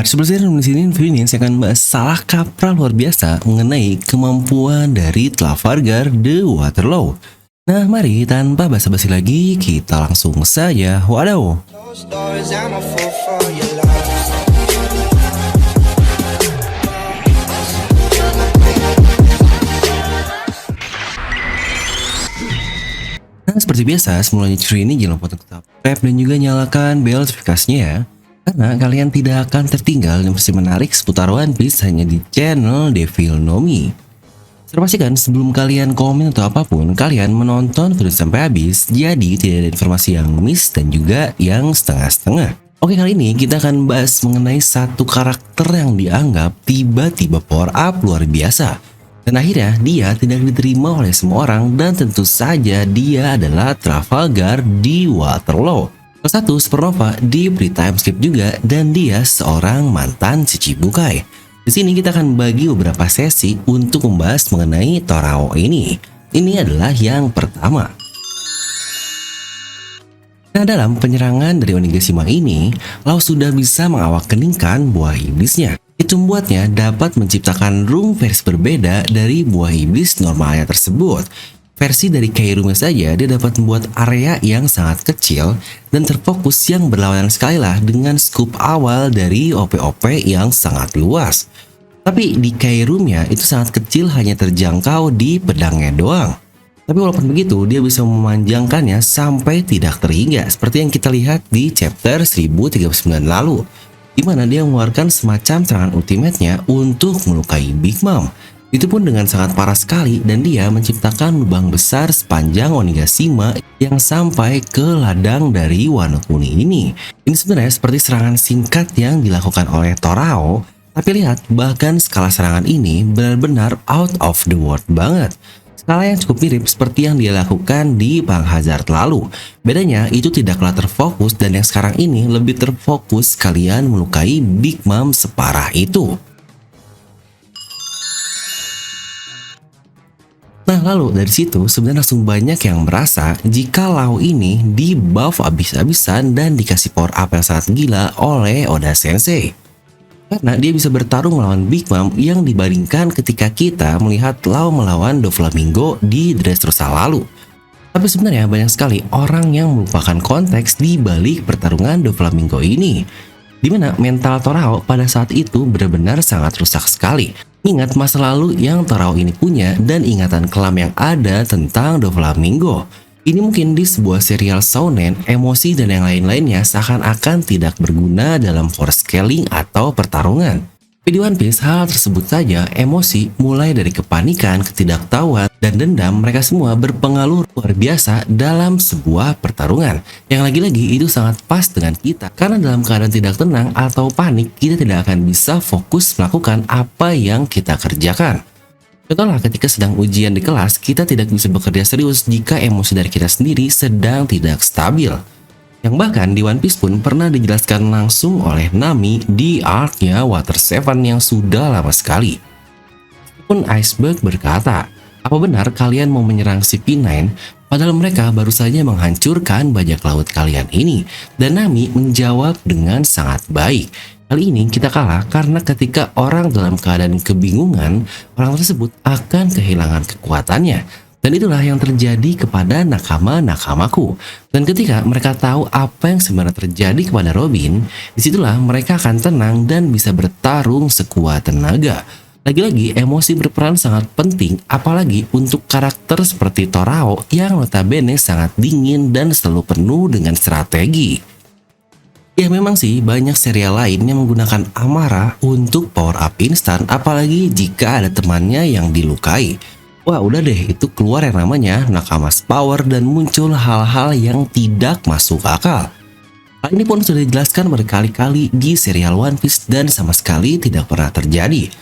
Sebelum di sini video ini saya akan bahas salah kaprah luar biasa mengenai kemampuan dari Trafalgar The Waterloo. Nah, mari tanpa basa-basi lagi kita langsung saja wadaw. Nah, seperti biasa, sebelum lanjut video ini jangan lupa untuk tetap subscribe dan juga nyalakan bel notifikasinya ya. Karena kalian tidak akan tertinggal informasi menarik seputar One Piece hanya di channel Devil Nomi. Sudah pastikan sebelum kalian komen atau apapun, kalian menonton video sampai habis, jadi tidak ada informasi yang miss dan juga yang setengah-setengah. Oke, kali ini kita akan bahas mengenai satu karakter yang dianggap tiba-tiba power up luar biasa. Dan akhirnya dia tidak diterima oleh semua orang dan tentu saja dia adalah Trafalgar The Waterloo. Salah satu supernova diberi time skip juga dan dia seorang mantan Shichibukai. Di sini kita akan bagi beberapa sesi untuk membahas mengenai Torao ini. Ini adalah yang pertama. Nah, dalam penyerangan dari Onigashima ini, Lau sudah bisa mengawak-keningkan buah iblisnya. Itu membuatnya dapat menciptakan room versi berbeda dari buah iblis normalnya tersebut. Versi dari Kairume saja dia dapat membuat area yang sangat kecil dan terfokus yang berlawanan sekali lah dengan scoop awal dari OP-OP yang sangat luas. Tapi di Kairume itu sangat kecil, hanya terjangkau di pedangnya doang. Tapi walaupun begitu dia bisa memanjangkannya sampai tidak terhingga seperti yang kita lihat di chapter 1039 lalu, di mana dia mengeluarkan semacam serangan ultimate-nya untuk melukai Big Mom. Itu pun dengan sangat parah sekali dan dia menciptakan lubang besar sepanjang Onigashima yang sampai ke ladang dari Wano Kuni ini. Ini sebenarnya seperti serangan singkat yang dilakukan oleh Torao, tapi lihat bahkan skala serangan ini benar-benar out of the world banget. Skala yang cukup mirip seperti yang dia lakukan di Bang Hazard lalu. Bedanya itu tidaklah terfokus dan yang sekarang ini lebih terfokus kalian melukai Big Mom separah itu. Nah, lalu dari situ sebenarnya langsung banyak yang merasa jika Lau ini di buff abis-abisan dan dikasih power up yang sangat gila oleh Oda Sensei. Karena dia bisa bertarung melawan Big Mom yang dibandingkan ketika kita melihat Lau melawan Doflamingo di Dressrosa lalu. Tapi sebenarnya banyak sekali orang yang melupakan konteks di balik pertarungan Doflamingo ini, di mana mental Torao pada saat itu benar-benar sangat rusak sekali. Ingat masa lalu yang Torao ini punya dan ingatan kelam yang ada tentang Doflamingo. Ini mungkin di sebuah serial shonen, emosi dan yang lain-lainnya seakan-akan tidak berguna dalam force scaling atau pertarungan. Di One Piece hal tersebut saja, emosi mulai dari kepanikan, ketidaktahuan, dan dendam mereka semua berpengaruh luar biasa dalam sebuah pertarungan. Yang lagi-lagi itu sangat pas dengan kita, karena dalam keadaan tidak tenang atau panik, kita tidak akan bisa fokus melakukan apa yang kita kerjakan. Contohnya ketika sedang ujian di kelas, kita tidak bisa bekerja serius jika emosi dari kita sendiri sedang tidak stabil. Yang bahkan di One Piece pun pernah dijelaskan langsung oleh Nami di arc-nya Water 7 yang sudah lama sekali. Pun Iceberg berkata, apa benar kalian mau menyerang CP9 padahal mereka baru saja menghancurkan bajak laut kalian ini? Dan Nami menjawab dengan sangat baik. Kali ini kita kalah karena ketika orang dalam keadaan kebingungan, orang tersebut akan kehilangan kekuatannya. Dan itulah yang terjadi kepada nakama-nakamaku. Dan ketika mereka tahu apa yang sebenarnya terjadi kepada Robin, disitulah mereka akan tenang dan bisa bertarung sekuat tenaga. Lagi-lagi emosi berperan sangat penting, apalagi untuk karakter seperti Torao yang notabene sangat dingin dan selalu penuh dengan strategi. Ya memang sih banyak serial lain yang menggunakan amarah untuk power up instan, apalagi jika ada temannya yang dilukai. Wah udah deh, itu keluar yang namanya Nakamas Power dan muncul hal-hal yang tidak masuk akal. Hal ini pun sudah dijelaskan berkali-kali di serial One Piece dan sama sekali tidak pernah terjadi.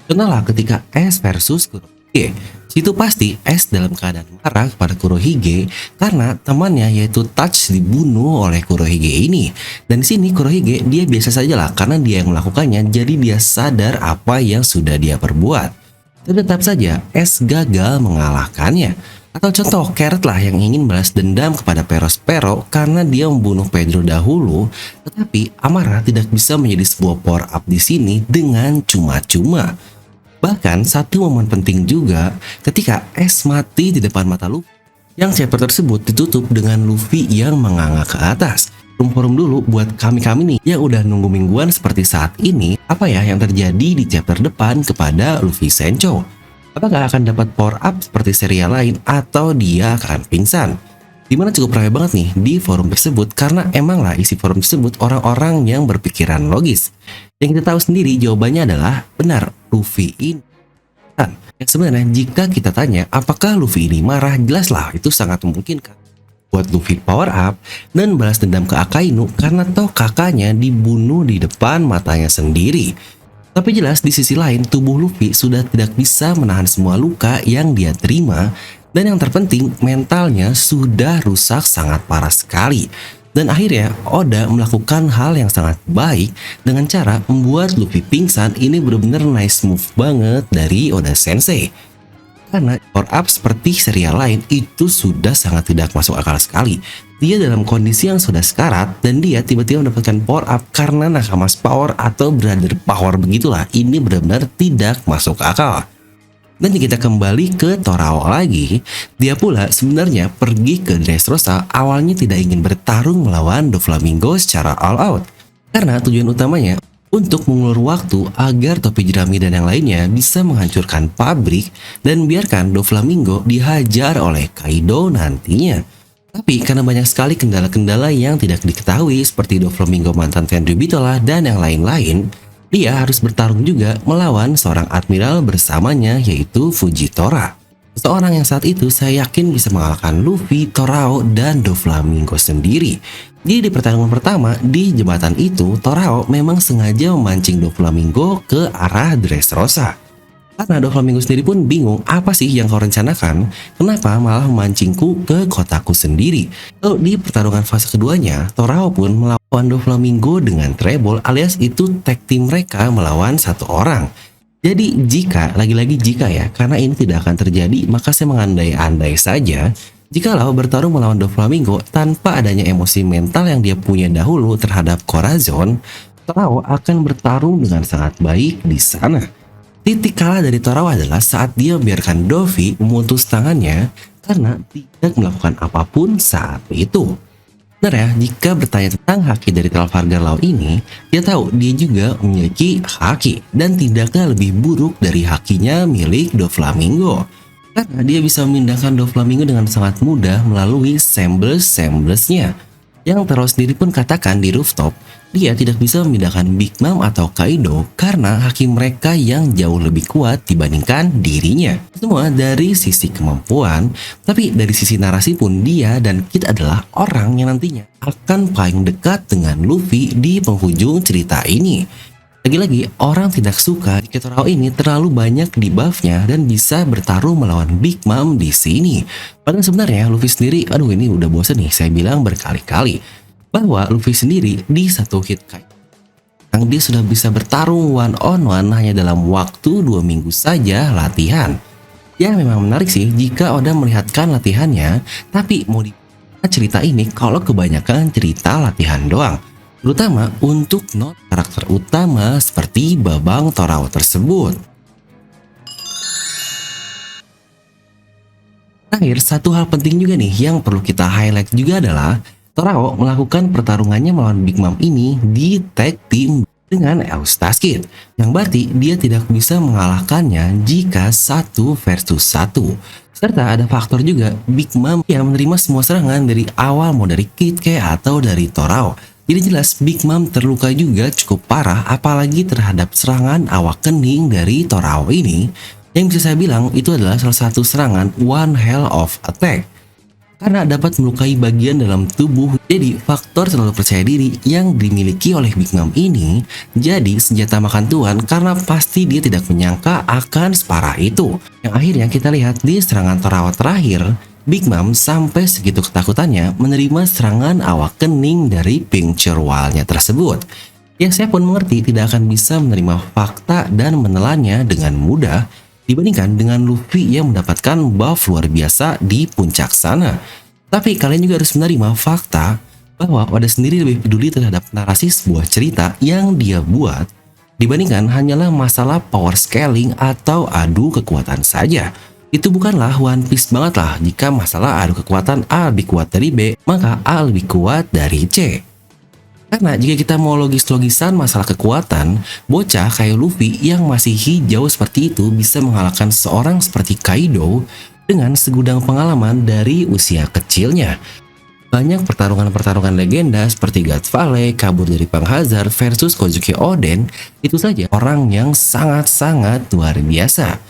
Contohnya ketika Ace versus Kurohige, situ pasti Ace dalam keadaan marah kepada Kurohige karena temannya yaitu Touch dibunuh oleh Kurohige ini. Dan di sini Kurohige dia biasa saja lah karena dia yang melakukannya, jadi dia sadar apa yang sudah dia perbuat. Dan tetap saja Ace gagal mengalahkannya. Atau contoh Carrot lah yang ingin balas dendam kepada Perospero karena dia membunuh Pedro dahulu, tetapi amarah tidak bisa menjadi sebuah power up di sini dengan cuma-cuma. Bahkan satu momen penting juga ketika Ace mati di depan mata Luffy, yang chapter tersebut ditutup dengan Luffy yang menganga ke atas. Forum dulu buat kami-kami nih yang udah nunggu mingguan seperti saat ini, apa ya yang terjadi di chapter depan kepada Luffy Sencho? Apakah akan dapat power up seperti serial lain atau dia akan pingsan? Dimana cukup ramai banget nih di forum tersebut karena emang lah isi forum tersebut orang-orang yang berpikiran logis. Yang kita tahu sendiri jawabannya adalah benar, Luffy ini. Yang sebenarnya jika kita tanya apakah Luffy ini marah, jelas lah itu sangat memungkinkan buat Luffy power up dan balas dendam ke Akainu karena toh kakaknya dibunuh di depan matanya sendiri. Tapi jelas di sisi lain tubuh Luffy sudah tidak bisa menahan semua luka yang dia terima, dan yang terpenting mentalnya sudah rusak sangat parah sekali. Dan akhirnya Oda melakukan hal yang sangat baik dengan cara membuat Luffy pingsan. Ini benar-benar nice move banget dari Oda Sensei. Karena power up seperti serial lain itu sudah sangat tidak masuk akal sekali. Dia dalam kondisi yang sudah sekarat dan dia tiba-tiba mendapatkan power up karena Nakamas power atau brother power begitulah. Ini benar-benar tidak masuk akal. Dan kita kembali ke Torao lagi, dia pula sebenarnya pergi ke Dressrosa awalnya tidak ingin bertarung melawan Doflamingo secara all out. Karena tujuan utamanya untuk mengulur waktu agar topi jerami dan yang lainnya bisa menghancurkan pabrik dan biarkan Doflamingo dihajar oleh Kaido nantinya. Tapi karena banyak sekali kendala-kendala yang tidak diketahui seperti Doflamingo mantan Tenryubito dan yang lain-lain, dia harus bertarung juga melawan seorang admiral bersamanya yaitu Fujitora. Seorang yang saat itu saya yakin bisa mengalahkan Luffy, Torao, dan Doflamingo sendiri. Jadi di pertarungan pertama di jembatan itu, Torao memang sengaja memancing Doflamingo ke arah Dressrosa. Karena Doflamingo sendiri pun bingung apa sih yang kau rencanakan, kenapa malah memancingku ke kotaku sendiri. Lalu di pertarungan fase keduanya, Torao pun melawan Doflamingo dengan treble alias itu tag team mereka melawan satu orang. Jadi jika, lagi-lagi jika ya, karena ini tidak akan terjadi, maka saya mengandai-andai saja, jikalau bertarung melawan Doflamingo tanpa adanya emosi mental yang dia punya dahulu terhadap Corazon, Torao akan bertarung dengan sangat baik di sana. Titik kalah dari Torao adalah saat dia membiarkan Dovi memutus tangannya karena tidak melakukan apapun saat itu. Benar ya, jika bertanya tentang haki dari Trafalgar Law ini, dia tahu dia juga memiliki haki dan tidaknya lebih buruk dari hakinya milik Doflamingo. Karena dia bisa memindahkan Doflamingo dengan sangat mudah melalui sembles-semblesnya. Yang Taro sendiri pun katakan di rooftop, dia tidak bisa memindahkan Big Mom atau Kaido karena haki mereka yang jauh lebih kuat dibandingkan dirinya. Semua dari sisi kemampuan, tapi dari sisi narasi pun dia dan Kid adalah orang yang nantinya akan paling dekat dengan Luffy di penghujung cerita ini. Lagi-lagi, orang tidak suka jika Torao ini terlalu banyak di buffnya dan bisa bertarung melawan Big Mom di sini. Padahal sebenarnya Luffy sendiri, aduh ini udah bosen nih, saya bilang berkali-kali. Bahwa Luffy sendiri di satu hit kayak yang dia sudah bisa bertarung one on one hanya dalam waktu 2 minggu saja latihan. Ya memang menarik sih jika Oda melihatkan latihannya, tapi mau di cerita ini kalau kebanyakan cerita latihan doang. Terutama untuk not karakter utama seperti Babang Torao tersebut. Terakhir, satu hal penting juga nih yang perlu kita highlight juga adalah Torao melakukan pertarungannya melawan Big Mom ini di tag team dengan Eustace, yang berarti dia tidak bisa mengalahkannya jika 1 versus 1. Serta ada faktor juga Big Mom yang menerima semua serangan dari awal mau dari Kid atau dari Torao. Jadi jelas Big Mom terluka juga cukup parah apalagi terhadap serangan awak kening dari Torao ini yang bisa saya bilang itu adalah salah satu serangan one hell of attack. Karena dapat melukai bagian dalam tubuh, jadi faktor terlalu percaya diri yang dimiliki oleh Big Mom ini jadi senjata makan tuan karena pasti dia tidak menyangka akan separah itu. Yang akhirnya kita lihat di serangan Torao terakhir, Big Mom sampai segitu ketakutannya menerima serangan awak kening dari puncture wall-nya tersebut. Ya saya pun mengerti tidak akan bisa menerima fakta dan menelannya dengan mudah. dibandingkan dengan Luffy yang mendapatkan buff luar biasa di puncak sana. Tapi kalian juga harus menerima fakta bahwa Oda sendiri lebih peduli terhadap narasi sebuah cerita yang dia buat dibandingkan hanyalah masalah power scaling atau adu kekuatan saja. Itu bukanlah One Piece banget lah jika masalah adu kekuatan A lebih kuat dari B, maka A lebih kuat dari C. Karena jika kita mau logis-logisan masalah kekuatan, bocah kayak Luffy yang masih hijau seperti itu bisa mengalahkan seorang seperti Kaido dengan segudang pengalaman dari usia kecilnya. Banyak pertarungan-pertarungan legenda seperti God Valley, kabur dari Pang Hazard versus Kozuki Oden, itu saja orang yang sangat-sangat luar biasa.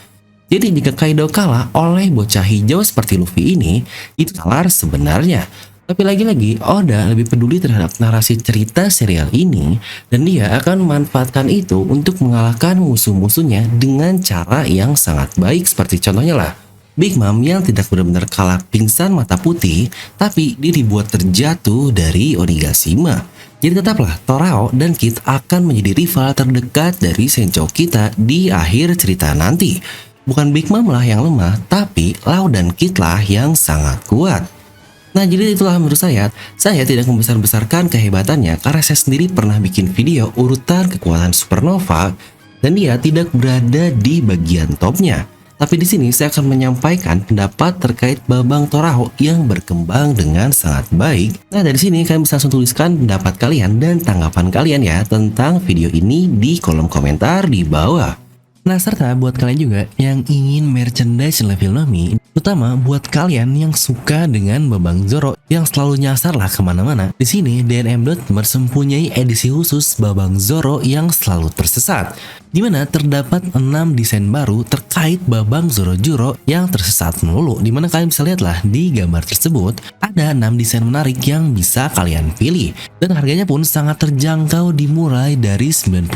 Jadi jika Kaido kalah oleh bocah hijau seperti Luffy ini, itu salah sebenarnya. Tapi lagi-lagi Oda lebih peduli terhadap narasi cerita serial ini dan dia akan memanfaatkan itu untuk mengalahkan musuh-musuhnya dengan cara yang sangat baik seperti contohnya lah Big Mom yang tidak benar-benar kalah pingsan mata putih tapi dia dibuat terjatuh dari Onigashima. Jadi tetaplah Torao dan Kid akan menjadi rival terdekat dari Sencho kita di akhir cerita nanti. Bukan Big Mom lah yang lemah tapi Lau dan Kid lah yang sangat kuat. Nah jadi itulah menurut saya tidak membesar-besarkan kehebatannya karena saya sendiri pernah bikin video urutan kekuatan supernova dan dia tidak berada di bagian topnya. Tapi di sini saya akan menyampaikan pendapat terkait Babang Torao yang berkembang dengan sangat baik. Nah dari sini kalian bisa langsung tuliskan pendapat kalian dan tanggapan kalian ya tentang video ini di kolom komentar di bawah. Nah serta buat kalian juga yang ingin merchandise level Nami, terutama buat kalian yang suka dengan Babang Zoro yang selalu nyasar lah kemana-mana. Di sini DNM.Merch mempunyai edisi khusus Babang Zoro yang selalu tersesat, di mana terdapat 6 desain baru terkait Babang Zoro Juro yang tersesat melulu. Dimana kalian bisa lihat lah di gambar tersebut ada 6 desain menarik yang bisa kalian pilih dan harganya pun sangat terjangkau dimulai dari 90.000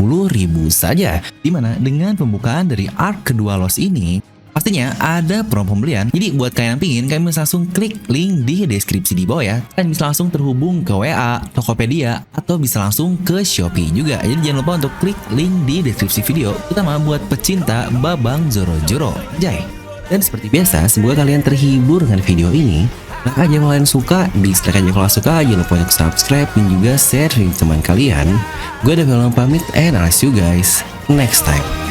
saja. Dimana dengan pembukaan dari arc kedua Lost ini pastinya ada promo pembelian. Jadi buat kalian yang pingin, kalian bisa langsung klik link di deskripsi di bawah ya. Kalian bisa langsung terhubung ke WA, Tokopedia, atau bisa langsung ke Shopee juga. Jadi jangan lupa untuk klik link di deskripsi video, terutama buat pecinta Babang Zoro Juro. Jai. Dan seperti biasa, semoga kalian terhibur dengan video ini. Like aja kalau kalian suka, dislike aja kalau suka, jangan lupa untuk subscribe dan juga share ke teman kalian. Gue udah bilang pamit and I'll see you guys next time.